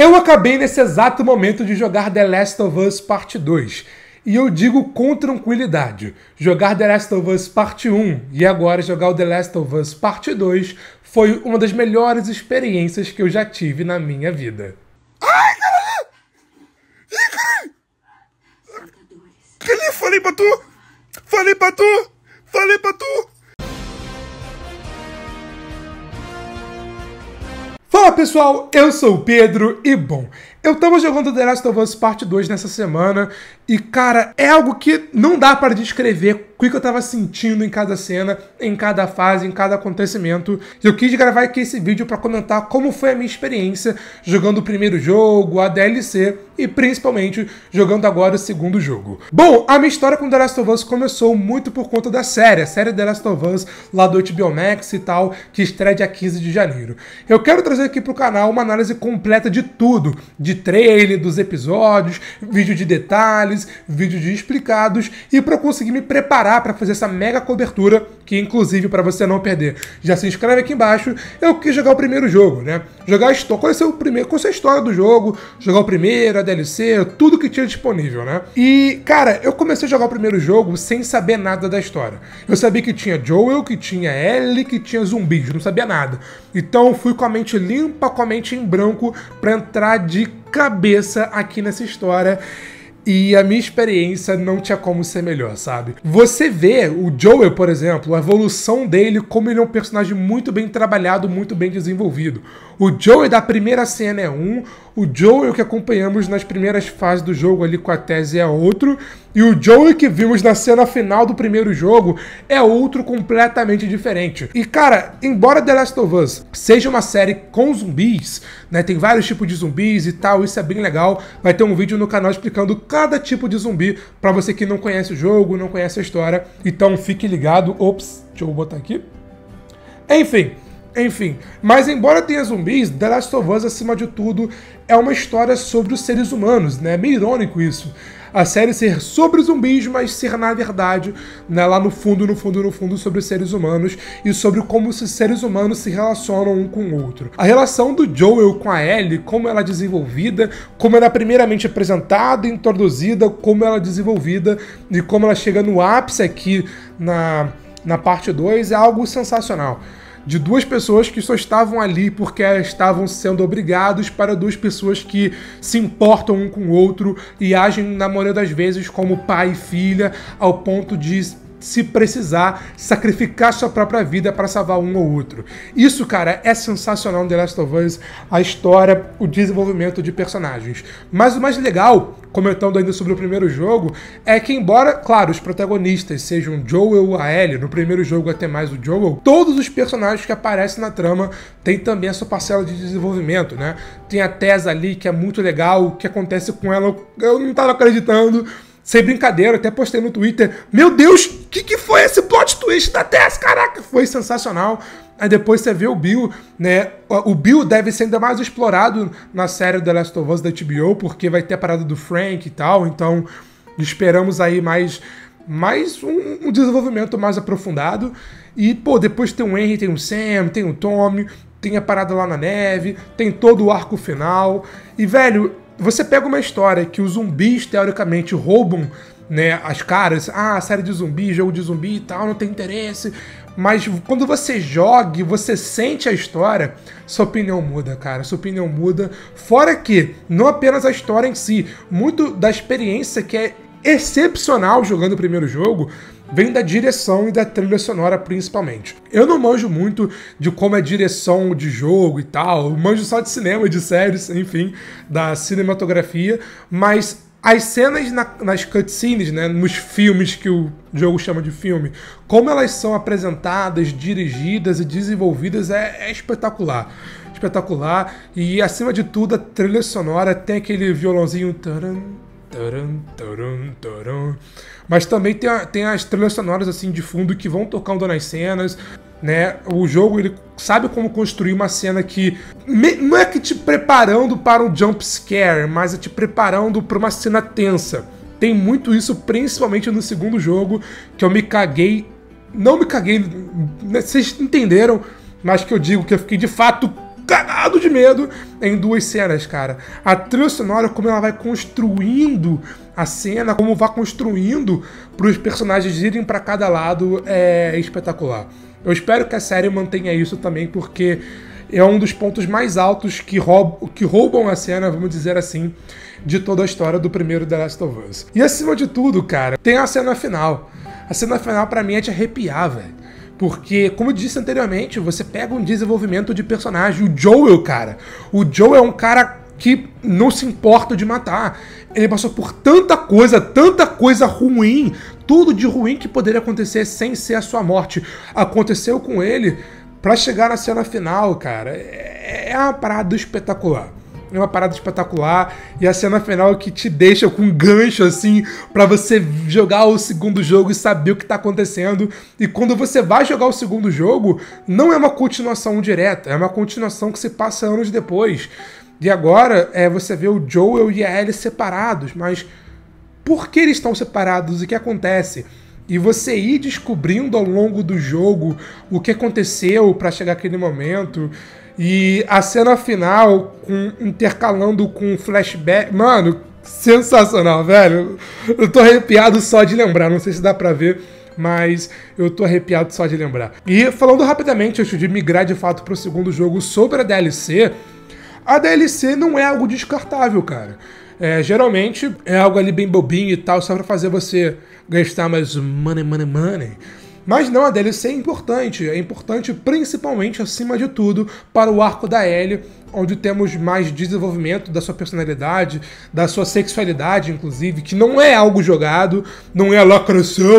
Eu acabei nesse exato momento de jogar The Last of Us Parte 2. E eu digo com tranquilidade, jogar The Last of Us Parte 1 e agora jogar o The Last of Us Parte 2 foi uma das melhores experiências que eu já tive na minha vida. Ai, caralho! Ih, caralho! Caralho, falei pra tu! Falei pra tu! Falei pra tu! Fala pessoal, eu sou o Pedro e bom, eu tava jogando The Last of Us Parte 2 nessa semana e cara, é algo que não dá para descrever o que eu tava sentindo em cada cena, em cada fase, em cada acontecimento. Eu quis gravar aqui esse vídeo para comentar como foi a minha experiência jogando o primeiro jogo, a DLC e principalmente jogando agora o segundo jogo. Bom, a minha história com The Last of Us começou muito por conta da série, a série The Last of Us lá do HBO Max e tal, que estreia dia 15 de janeiro. Eu quero trazer aqui pro canal uma análise completa de tudo, de trailer, dos episódios, vídeo de detalhes, vídeo de explicados e para conseguir me preparar para fazer essa mega cobertura, que inclusive para você não perder, já se inscreve aqui embaixo. Eu quis jogar o primeiro jogo, né? Jogar a história, conhecer a história do jogo, jogar o primeiro, a DLC, tudo que tinha disponível, né? E, cara, eu comecei a jogar o primeiro jogo sem saber nada da história. Eu sabia que tinha Joel, que tinha Ellie, que tinha zumbis, não sabia nada. Então fui com a mente limpa, com a mente em branco, pra entrar de cabeça aqui nessa história. E a minha experiência não tinha como ser melhor, sabe? Você vê o Joel, por exemplo, a evolução dele, como ele é um personagem muito bem trabalhado, muito bem desenvolvido. O Joel da primeira cena é um, o Joel que acompanhamos nas primeiras fases do jogo ali com a Tese é outro, e o Joel que vimos na cena final do primeiro jogo é outro completamente diferente. E cara, embora The Last of Us seja uma série com zumbis, né, tem vários tipos de zumbis e tal, isso é bem legal, vai ter um vídeo no canal explicando cada tipo de zumbi pra você que não conhece o jogo, não conhece a história, então fique ligado. Ops, deixa eu botar aqui. Enfim, mas embora tenha zumbis, The Last of Us, acima de tudo, é uma história sobre os seres humanos, né? É meio irônico isso. A série ser sobre zumbis, mas ser, na verdade, né, lá no fundo, sobre os seres humanos e sobre como os seres humanos se relacionam um com o outro. A relação do Joel com a Ellie, como ela é desenvolvida, como ela é primeiramente apresentada, introduzida, como ela é desenvolvida e como ela chega no ápice aqui na parte 2, é algo sensacional. De duas pessoas que só estavam ali porque estavam sendo obrigados, para duas pessoas que se importam um com o outro e agem, na maioria das vezes, como pai e filha, ao ponto de, se precisar, sacrificar sua própria vida para salvar um ou outro. Isso, cara, é sensacional no The Last of Us, a história, o desenvolvimento de personagens. Mas o mais legal, comentando ainda sobre o primeiro jogo, é que embora, claro, os protagonistas sejam Joel, a Ellie, no primeiro jogo até mais o Joel, todos os personagens que aparecem na trama têm também a sua parcela de desenvolvimento, né? Tem a Tess ali, que é muito legal, o que acontece com ela, eu não tava acreditando. Sem brincadeira, até postei no Twitter, meu Deus, o que foi esse plot twist da Tess? Caraca, foi sensacional. Aí depois você vê o Bill, né? O Bill deve ser ainda mais explorado na série The Last of Us da HBO, porque vai ter a parada do Frank e tal, então esperamos aí mais um desenvolvimento mais aprofundado. E, pô, depois tem o Henry, tem o Sam, tem o Tommy, tem a parada lá na neve, tem todo o arco final. E, velho, você pega uma história que os zumbis, teoricamente, roubam, né, as caras, série de zumbi, jogo de zumbi e tal, não tem interesse, mas quando você joga, você sente a história, sua opinião muda, cara, sua opinião muda, fora que, não apenas a história em si, muito da experiência que é excepcional jogando o primeiro jogo, vem da direção e da trilha sonora principalmente. Eu não manjo muito de como é direção de jogo e tal, eu manjo só de cinema, de séries, enfim, da cinematografia, mas as cenas nas cutscenes, né, nos filmes que o jogo chama de filme, como elas são apresentadas, dirigidas e desenvolvidas é espetacular. Espetacular. E acima de tudo a trilha sonora tem aquele violãozinho mas também tem as trilhas sonoras assim de fundo que vão tocando nas cenas, né? O jogo ele sabe como construir uma cena que não é que te preparando para um jump scare, mas é te preparando para uma cena tensa. Tem muito isso, principalmente no segundo jogo, que eu me caguei, não me caguei, vocês entenderam, mas que eu digo que eu fiquei de fato cagado cagado de medo em duas cenas, cara. A trilha sonora, como ela vai construindo a cena, como vai construindo para os personagens irem para cada lado, é espetacular. Eu espero que a série mantenha isso também, porque é um dos pontos mais altos que roubam a cena, vamos dizer assim, de toda a história do primeiro The Last of Us. E acima de tudo, cara, tem a cena final. A cena final pra mim é de arrepiar, velho. Porque, como eu disse anteriormente, você pega um desenvolvimento de personagem. O Joel, cara. O Joel é um cara que não se importa de matar. Ele passou por tanta coisa ruim, tudo de ruim que poderia acontecer sem ser a sua morte. Aconteceu com ele pra chegar na cena final, cara. É uma parada espetacular. É uma parada espetacular. E a cena final que te deixa com um gancho, assim, pra você jogar o segundo jogo e saber o que tá acontecendo. E quando você vai jogar o segundo jogo, não é uma continuação direta, é uma continuação que se passa anos depois. E agora você vê o Joel e a Ellie separados, mas por que eles estão separados? O que acontece? E você ir descobrindo ao longo do jogo o que aconteceu pra chegar aquele momento. E a cena final, intercalando com flashback... Mano, sensacional, velho. Eu tô arrepiado só de lembrar, não sei se dá pra ver, mas eu tô arrepiado só de lembrar. E falando rapidamente, antes de migrar de fato pro segundo jogo sobre a DLC não é algo descartável, cara. Geralmente é algo ali bem bobinho e tal, só pra fazer você gastar mais money. Mas não, a DLC é importante principalmente, acima de tudo, para o arco da Ellie, onde temos mais desenvolvimento da sua personalidade, da sua sexualidade, inclusive, que não é algo jogado, não é lacração,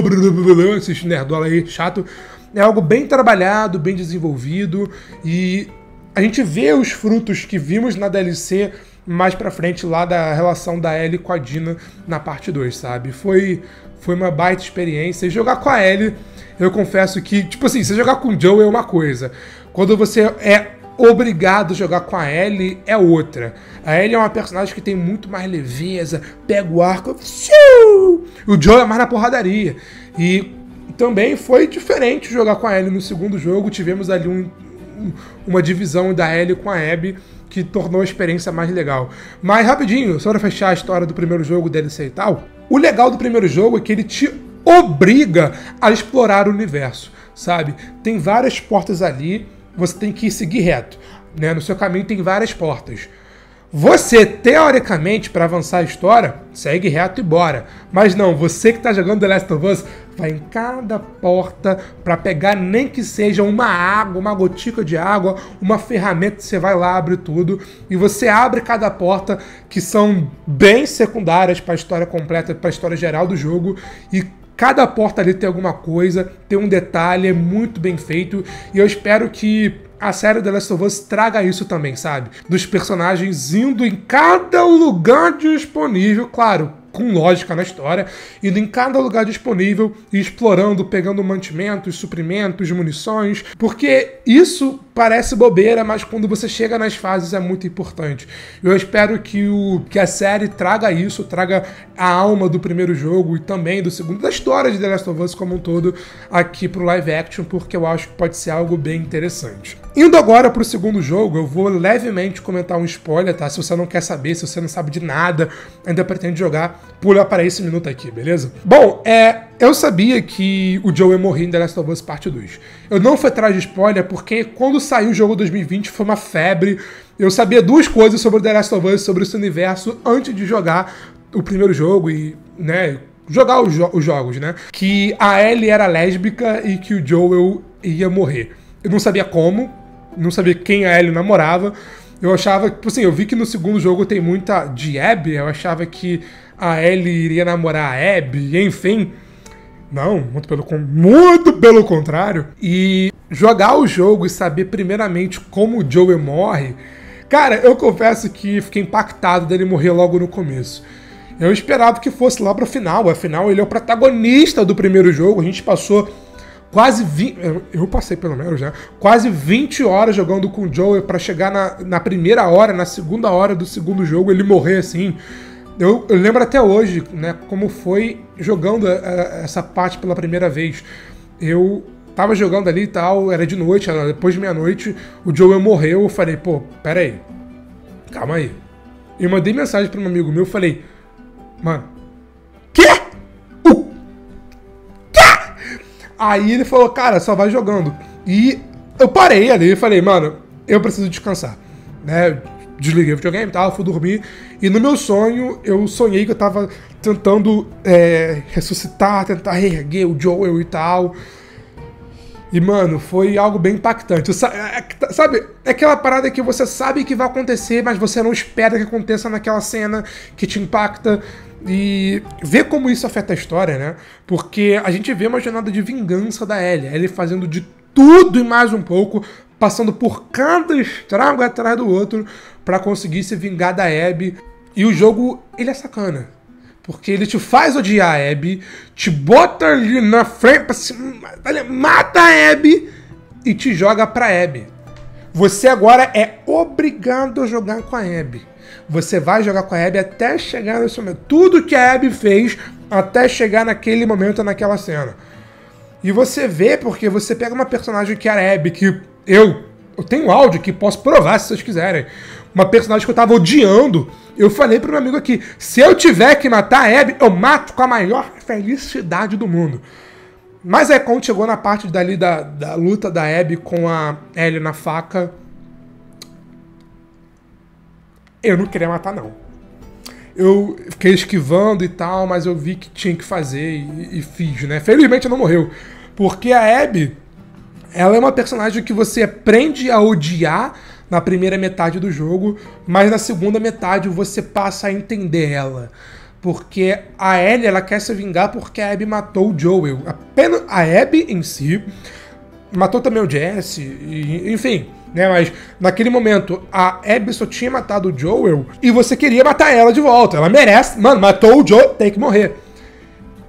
esses nerdola aí chato, é algo bem trabalhado, bem desenvolvido, e a gente vê os frutos que vimos na DLC mais pra frente lá da relação da Ellie com a Dina na parte 2, sabe? Foi uma baita experiência. E jogar com a Ellie, eu confesso que, tipo assim, você jogar com o Joe é uma coisa. Quando você é obrigado a jogar com a Ellie, é outra. A Ellie é uma personagem que tem muito mais leveza, pega o arco, o Joe é mais na porradaria. E também foi diferente jogar com a Ellie no segundo jogo. Tivemos ali uma divisão da Ellie com a Abby, que tornou a experiência mais legal. Mas rapidinho, só pra fechar a história do primeiro jogo, DLC e tal, o legal do primeiro jogo é que ele te obriga a explorar o universo, sabe? Tem várias portas ali, você tem que seguir reto, né? No seu caminho tem várias portas. Você, teoricamente, para avançar a história, segue reto e bora. Mas não, você que tá jogando The Last of Us, vai em cada porta para pegar nem que seja uma água, uma gotica de água, uma ferramenta, você vai lá, abre tudo, e você abre cada porta, que são bem secundárias para a história completa, para a história geral do jogo, e cada porta ali tem alguma coisa, tem um detalhe, é muito bem feito, e eu espero que a série The Last of Us traga isso também, sabe? Dos personagens indo em cada lugar disponível, claro, com lógica na história, indo em cada lugar disponível e explorando, pegando mantimentos, suprimentos, munições, porque isso parece bobeira, mas quando você chega nas fases é muito importante. Eu espero que a série traga isso, traga a alma do primeiro jogo e também do segundo, da história de The Last of Us como um todo, aqui pro live action, porque eu acho que pode ser algo bem interessante. Indo agora pro segundo jogo, eu vou levemente comentar um spoiler, tá? Se você não quer saber, se você não sabe de nada, ainda pretende jogar, pula para esse minuto aqui, beleza? Bom, eu sabia que o Joel ia morrer em The Last of Us Parte 2. Eu não fui atrás de spoiler porque quando saiu o jogo 2020 foi uma febre. Eu sabia duas coisas sobre The Last of Us, sobre esse universo, antes de jogar o primeiro jogo e, né, jogar os jogos, né? Que a Ellie era lésbica e que o Joel ia morrer. Eu não sabia como, não sabia quem a Ellie namorava. Eu achava, tipo assim, eu vi que no segundo jogo tem muita de Abby, eu achava que a Ellie iria namorar a Abby, enfim. Não, muito pelo contrário. E jogar o jogo e saber primeiramente como o Joel morre, cara, eu confesso que fiquei impactado dele morrer logo no começo. Eu esperava que fosse lá pro final, afinal ele é o protagonista do primeiro jogo, a gente passou quase 20... Eu passei pelo menos, né? Quase 20 horas jogando com o Joel pra chegar na primeira hora, na segunda hora do segundo jogo, ele morrer assim. Eu lembro até hoje, né, como foi jogando essa parte pela primeira vez. Eu tava jogando ali e tal, era de noite, era depois de meia-noite, o Joel morreu, eu falei, pô, pera aí, calma aí. Eu mandei mensagem pra um amigo meu, eu falei, mano, quê? Aí ele falou, cara, só vai jogando. E eu parei ali e falei, mano, eu preciso descansar, né? Desliguei o videogame e tal, fui dormir. E no meu sonho, eu sonhei que eu tava tentando ressuscitar, tentar reerguer o Joel e tal. E, mano, foi algo bem impactante. Sabe, é aquela parada que você sabe que vai acontecer, mas você não espera que aconteça naquela cena que te impacta. E ver como isso afeta a história, né? Porque a gente vê uma jornada de vingança da Ellie. Ellie fazendo de tudo e mais um pouco, passando por cada estrago atrás do outro pra conseguir se vingar da Abby. E o jogo, ele é sacana. Porque ele te faz odiar a Abby, te bota ali na frente pra se... mata a Abby e te joga pra Abby. Você agora é obrigado a jogar com a Abby. Você vai jogar com a Abby até chegar nesse momento. Tudo que a Abby fez até chegar naquele momento, naquela cena. E você vê, porque você pega uma personagem que era a Abby, que eu tenho áudio que posso provar se vocês quiserem. Uma personagem que eu tava odiando. Eu falei pro meu amigo aqui, se eu tiver que matar a Abby, eu mato com a maior felicidade do mundo. Mas aí quando chegou na parte dali da luta da Abby com a Ellie na faca, eu não queria matar, não. Eu fiquei esquivando e tal, mas eu vi que tinha que fazer e fiz, né? Felizmente não morreu. Porque a Abby, ela é uma personagem que você aprende a odiar na primeira metade do jogo, mas na segunda metade você passa a entender ela. Porque a Ellie, ela quer se vingar porque a Abby matou o Joel. Apenas a Abby em si matou também o Jesse, enfim, né? Mas naquele momento a Abby só tinha matado o Joel e você queria matar ela de volta. Ela merece, mano, matou o Joel, tem que morrer.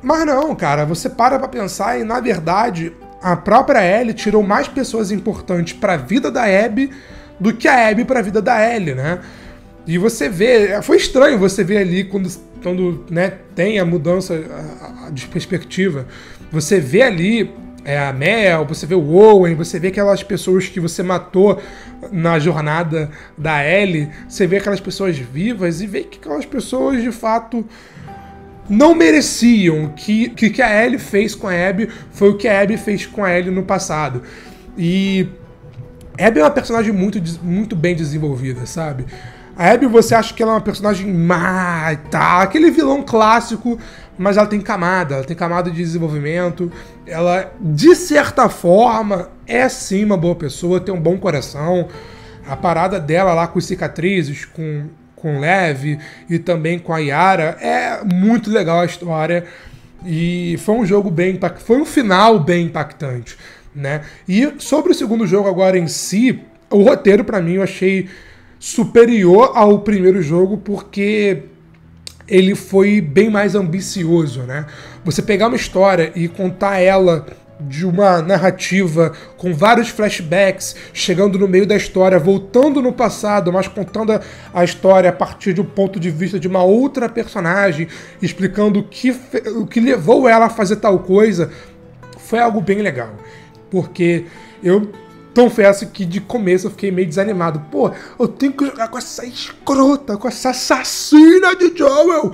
Mas não, cara, você para pra pensar e na verdade a própria Ellie tirou mais pessoas importantes pra vida da Abby do que a Abby pra vida da Ellie, né? E você vê, foi estranho você ver ali quando né, tem a mudança de perspectiva, você vê ali a Mel, você vê o Owen, você vê aquelas pessoas que você matou na jornada da Ellie, você vê aquelas pessoas vivas e vê que aquelas pessoas de fato não mereciam que a Ellie fez com a Abby foi o que a Abby fez com a Ellie no passado. E Abby é uma personagem muito bem desenvolvida, sabe? A Abby, você acha que ela é uma personagem má e tal, aquele vilão clássico, mas ela tem camada de desenvolvimento, ela, de certa forma, é sim uma boa pessoa, tem um bom coração. A parada dela lá com as cicatrizes, com Lev e também com a Yara, é muito legal a história, e foi um jogo foi um final bem impactante, né? E sobre o segundo jogo agora em si, o roteiro pra mim eu achei superior ao primeiro jogo porque ele foi bem mais ambicioso, né? Você pegar uma história e contar ela de uma narrativa com vários flashbacks, chegando no meio da história, voltando no passado, mas contando a história a partir de um ponto de vista de uma outra personagem, explicando o que levou ela a fazer tal coisa, foi algo bem legal. Porque eu confesso que de começo eu fiquei meio desanimado. Pô, eu tenho que jogar com essa escrota, com essa assassina de Joel.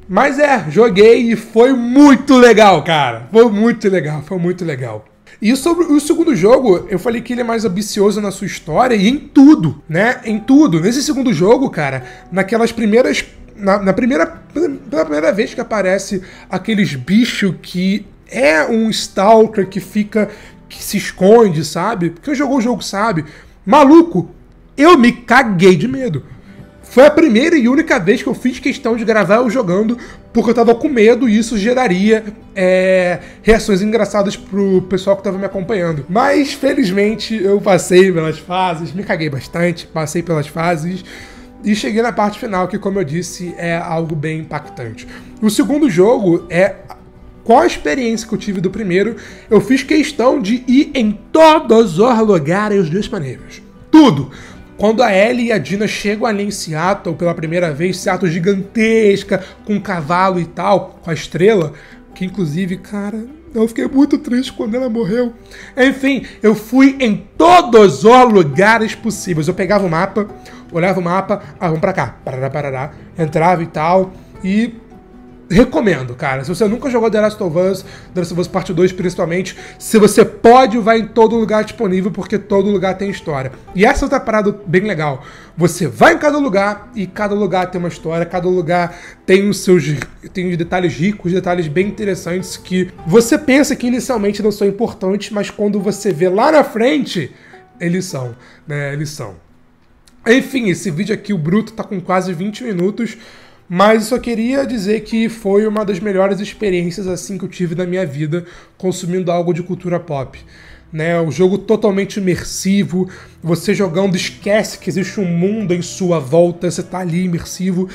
Mas joguei e foi muito legal, cara. Foi muito legal. E sobre o segundo jogo, eu falei que ele é mais ambicioso na sua história e em tudo, né? Em tudo. Nesse segundo jogo, cara, naquelas primeiras... Pela primeira vez que aparece aqueles bichos que é um stalker que se esconde, sabe? Quem jogou o jogo sabe. Maluco, eu me caguei de medo. Foi a primeira e única vez que eu fiz questão de gravar eu jogando, porque eu tava com medo e isso geraria reações engraçadas pro pessoal que tava me acompanhando. Mas, felizmente, eu passei pelas fases, me caguei bastante, passei pelas fases e cheguei na parte final, que, como eu disse, é algo bem impactante. O segundo jogo qual a experiência que eu tive do primeiro, eu fiz questão de ir em todos os lugares disponíveis. Tudo! Quando a Ellie e a Dina chegam ali em Seattle pela primeira vez, Seattle gigantesca, com um cavalo e tal, com a estrela, que inclusive, cara, Eu fiquei muito triste quando ela morreu. Enfim, eu fui em todos os lugares possíveis. Eu pegava o mapa, olhava o mapa, vamos pra cá, parará, entrava e tal, e recomendo, cara. Se você nunca jogou The Last of Us Parte 2 principalmente, se você pode, vai em todo lugar disponível, porque todo lugar tem história. E essa é outra parada bem legal. Você vai em cada lugar, e cada lugar tem uma história, cada lugar tem os detalhes ricos, detalhes bem interessantes, que você pensa que inicialmente não são importantes, mas quando você vê lá na frente, eles são, né? Eles são. Enfim, esse vídeo aqui, o bruto, tá com quase 20 minutos, mas eu só queria dizer que foi uma das melhores experiências assim que eu tive na minha vida consumindo algo de cultura pop. Né, o jogo totalmente imersivo, você jogando esquece que existe um mundo em sua volta, você tá ali imersivo,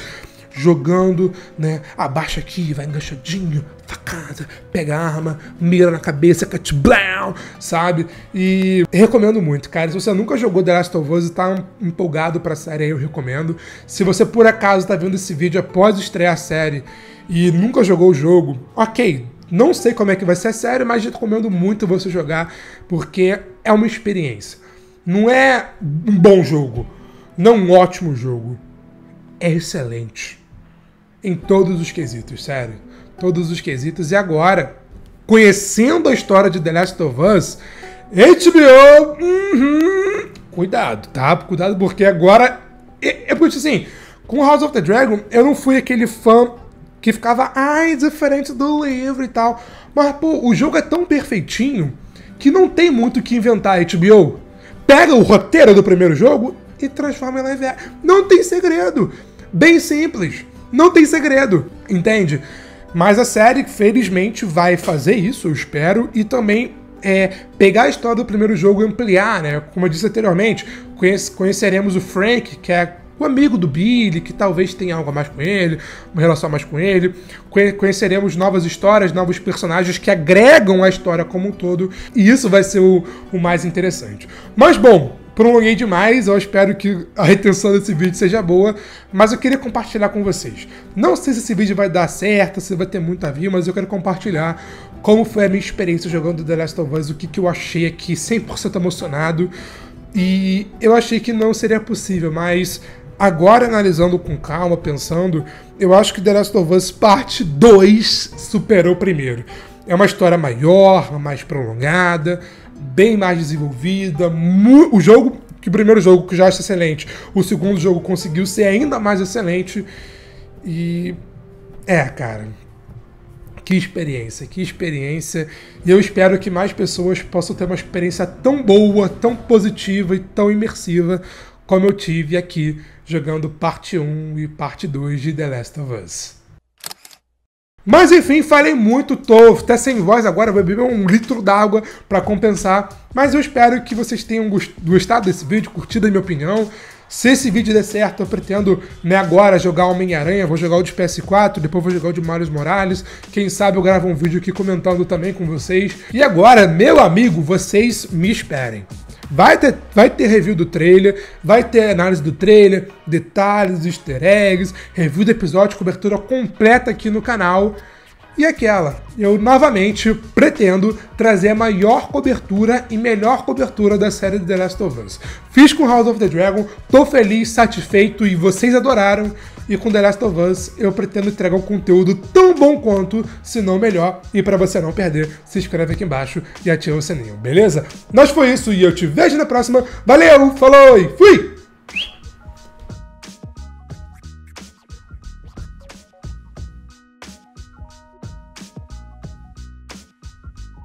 jogando, né, abaixa aqui, vai enganchadinho, facada, pega a arma, mira na cabeça, cut blam, sabe? E recomendo muito, cara. Se você nunca jogou The Last of Us e tá empolgado pra série, aí eu recomendo. Se você por acaso tá vendo esse vídeo após estrear a série e nunca jogou o jogo, ok, não sei como é que vai ser a série, mas recomendo muito você jogar, porque é uma experiência. Não é um bom jogo, não um ótimo jogo, é excelente. Em todos os quesitos, sério. Todos os quesitos. E agora, conhecendo a história de The Last of Us, HBO, cuidado, tá? Cuidado, porque agora... É porque, assim, com House of the Dragon, eu não fui aquele fã que ficava, diferente do livro e tal. Mas, pô, o jogo é tão perfeitinho que não tem muito o que inventar a HBO. Pega o roteiro do primeiro jogo e transforma em live action. Não tem segredo. Bem simples. Não tem segredo, entende? Mas a série, felizmente, vai fazer isso, eu espero, e também pegar a história do primeiro jogo e ampliar, né? Como eu disse anteriormente, conheceremos o Frank, que é o amigo do Billy, que talvez tenha algo a mais com ele, uma relação a mais com ele. Conheceremos novas histórias, novos personagens que agregam a história como um todo, e isso vai ser o mais interessante. Mas, bom, prolonguei demais, eu espero que a retenção desse vídeo seja boa, mas eu queria compartilhar com vocês. Não sei se esse vídeo vai dar certo, se vai ter muita view, mas eu quero compartilhar como foi a minha experiência jogando The Last of Us, o que eu achei aqui 100% emocionado, e eu achei que não seria possível, mas agora analisando com calma, pensando, eu acho que The Last of Us Parte 2 superou o primeiro. É uma história maior, mais prolongada, bem mais desenvolvida. O primeiro jogo que já acho excelente, o segundo jogo conseguiu ser ainda mais excelente. E cara, que experiência. E eu espero que mais pessoas possam ter uma experiência tão boa, tão positiva e tão imersiva como eu tive aqui jogando parte 1 e parte 2 de The Last of Us. Mas enfim, falei muito, tô até sem voz agora, vou beber 1 litro d'água para compensar. Mas eu espero que vocês tenham gostado desse vídeo, curtido a minha opinião. Se esse vídeo der certo, eu pretendo, agora jogar Homem-Aranha, vou jogar o de PS4, depois vou jogar o de Miles Morales. Quem sabe eu gravo um vídeo aqui comentando também com vocês. E agora, meu amigo, vocês me esperem. Vai ter review do trailer, vai ter análise do trailer, detalhes, easter eggs, review do episódio, cobertura completa aqui no canal. E eu novamente pretendo trazer a maior cobertura e melhor cobertura da série de The Last of Us. Fiz com House of the Dragon, tô feliz, satisfeito e vocês adoraram. E com The Last of Us eu pretendo entregar um conteúdo tão bom quanto, se não melhor. E para você não perder, se inscreve aqui embaixo e ativa o sininho, beleza? Nós foi isso e eu te vejo na próxima. Valeu, falou e fui!